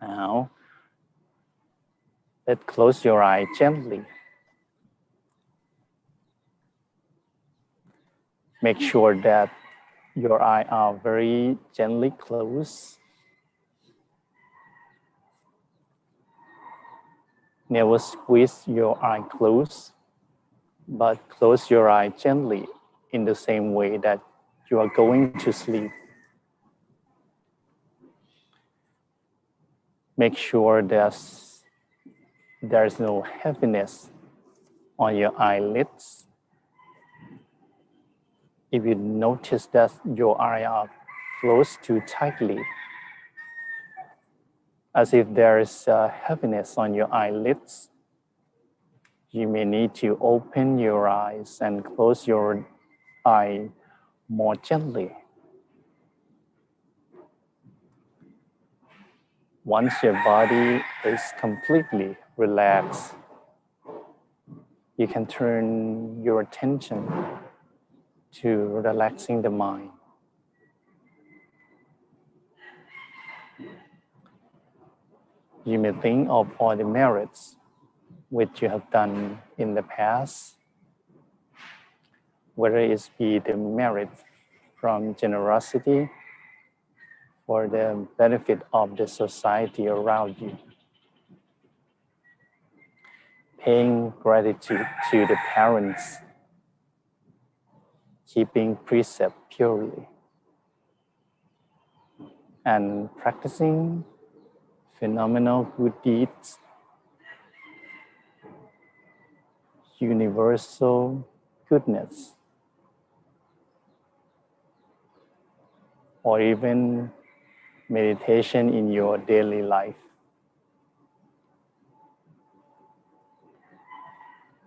Now, let's close your eye gently. Make sure that your eyes are very gently closed. Never squeeze your eye closed, but close your eye gently in the same way that you are going to sleep. Make sure there's no heaviness on your eyelids. If you notice that your eyes are closed too tightly, as if there is a heaviness on your eyelids, you may need to open your eyes and close your eye more gently. Once your body is completely relaxed, you can turn your attention to relaxing the mind. You may think of all the merits which you have done in the past, whether it be the merit from generosity for the benefit of the society around you, paying gratitude to the parents, keeping precept purely, and practicing phenomenal good deeds, universal goodness, or even meditation in your daily life.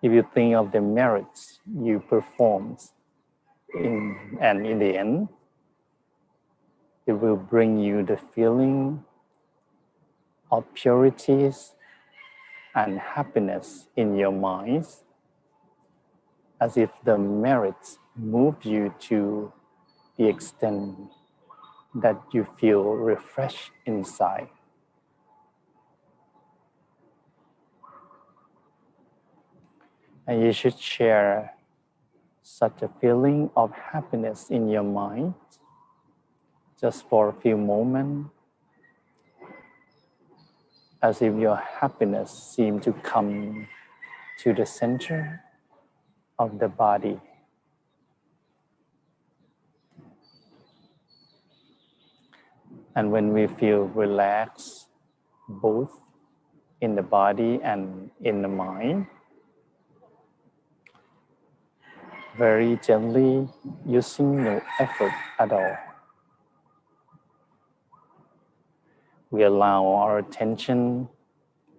If you think of the merits you performed, and in the end, it will bring you the feeling of purities and happiness in your minds, as if the merits moved you to the extent that you feel refreshed inside. And you should share such a feeling of happiness in your mind just for a few moments, as if your happiness seems to come to the center of the body. And when we feel relaxed, both in the body and in the mind, very gently, using no effort at all, we allow our attention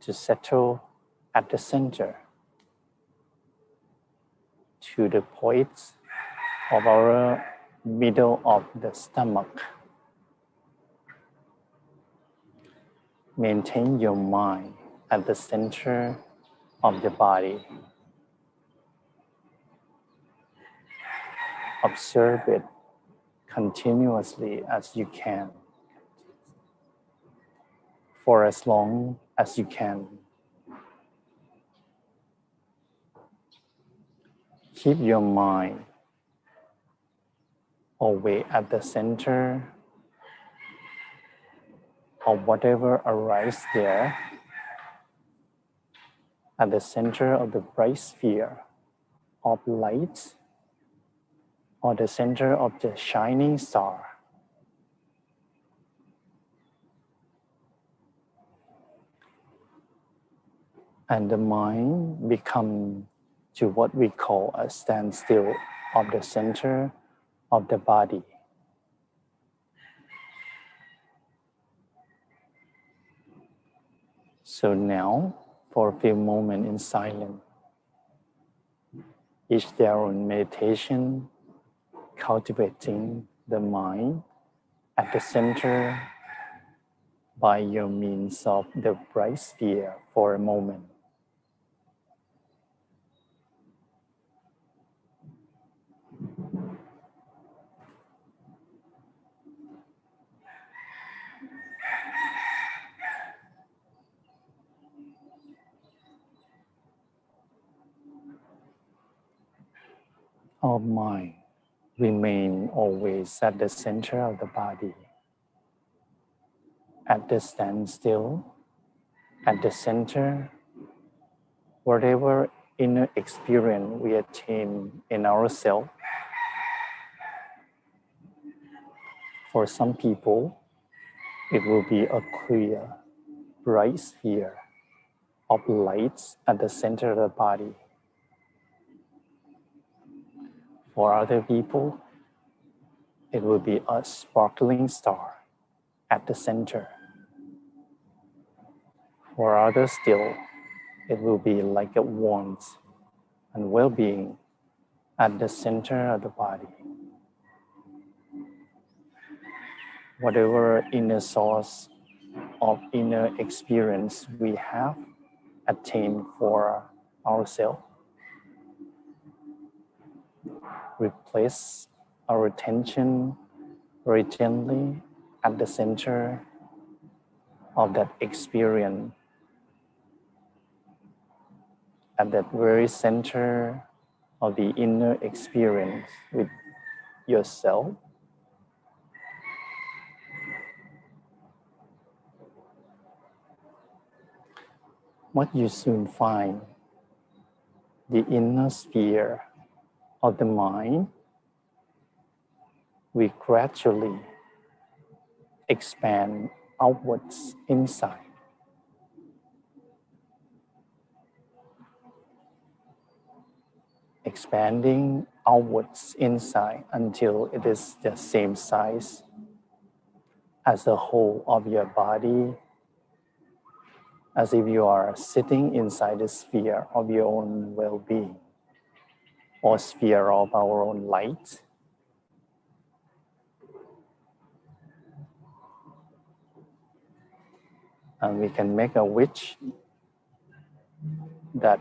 to settle at the center, to the points of our middle of the stomach. Maintain your mind at the center of the body. Observe it continuously as you can, for as long as you can. Keep your mind always at the center of whatever arises there, at the center of the bright sphere of light, or the center of the shining star. And the mind becomes to what we call a standstill of the center of the body. So now, for a few moments in silence, each their own meditation, cultivating the mind at the center by your means of the bright sphere for a moment. Our mind remain always at the center of the body, at the standstill, at the center, whatever inner experience we attain in ourselves. For some people, it will be a clear, bright sphere of light at the center of the body. For other people, it will be a sparkling star at the center. For others still, it will be like a warmth and well-being at the center of the body. Whatever inner source of inner experience we have attained for ourselves, we place our attention very gently at the center of that experience, at that very center of the inner experience with yourself. What you soon find, the inner sphere of the mind, we gradually expand outwards inside. Expanding outwards inside until it is the same size as the whole of your body, as if you are sitting inside the sphere of your own well-being or sphere of our own light. And we can make a wish that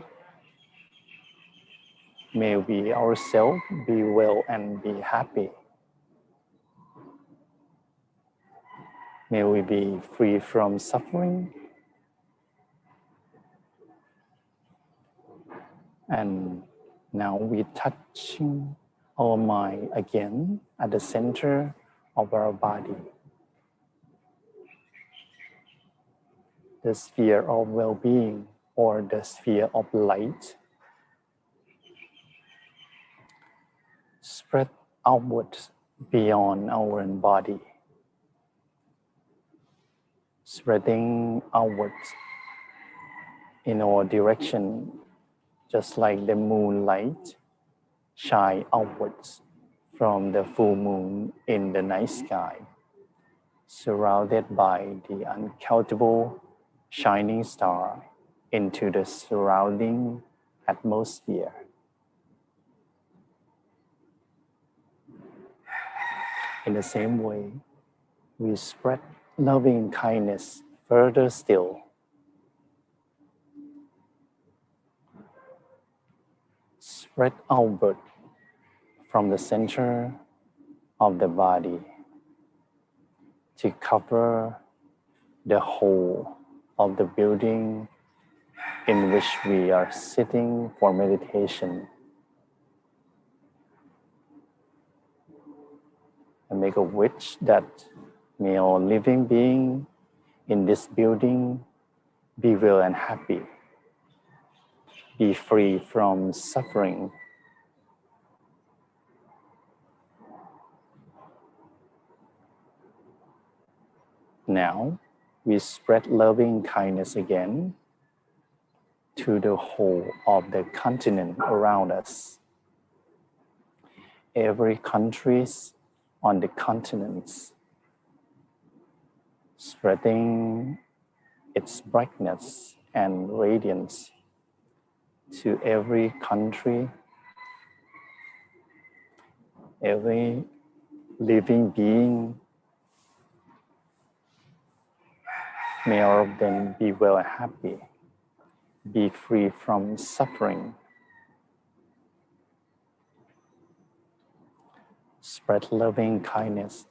may we ourselves be well and be happy. May we be free from suffering. And now we touching our mind again at the center of our body. The sphere of well-being or the sphere of light spread outwards beyond our own body, spreading outwards in all direction, just like the moonlight shine outwards from the full moon in the night sky, surrounded by the uncountable shining star into the surrounding atmosphere. In the same way, we spread loving kindness further still. Spread outward from the center of the body to cover the whole of the building in which we are sitting for meditation. And make a wish that may all living beings in this building be well and happy, be free from suffering. Now, we spread loving kindness again to the whole of the continent around us. Every country on the continents, spreading its brightness and radiance to every country, every living being. May all of them be well and happy, be free from suffering. Spread loving kindness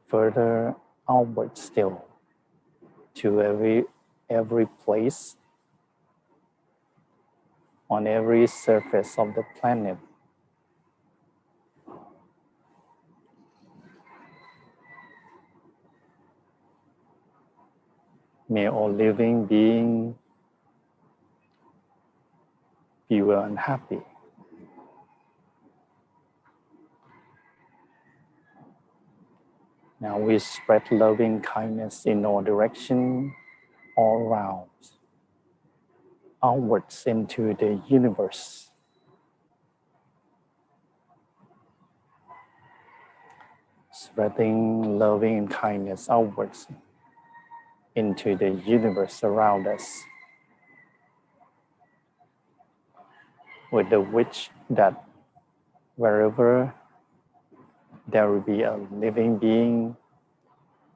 further outward still to every place on every surface of the planet May all living beings feel unhappy. Now we spread loving kindness in all directions, all around, outwards into the universe. Spreading loving kindness outwards into the universe around us, with the wish that wherever there will be a living being,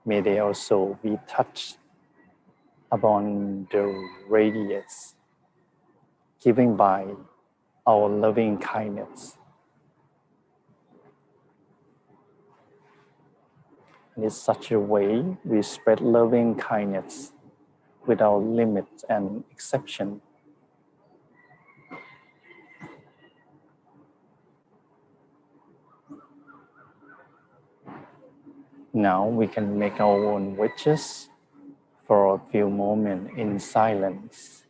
may they also be touched upon the radiance given by our loving kindness. In such a way, we spread loving kindness without limit and exception. Now we can make our own wishes for a few moments in silence.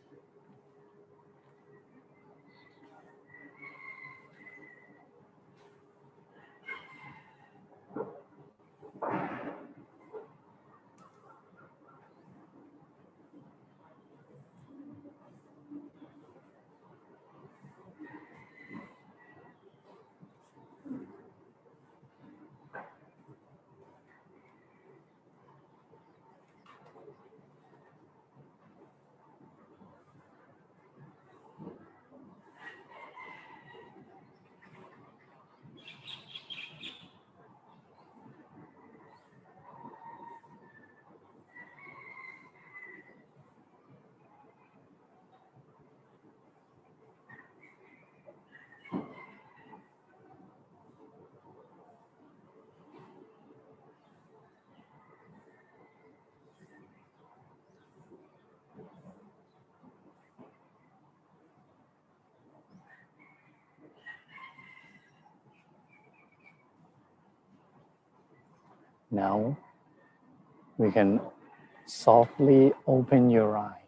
Now we can softly open your eyes.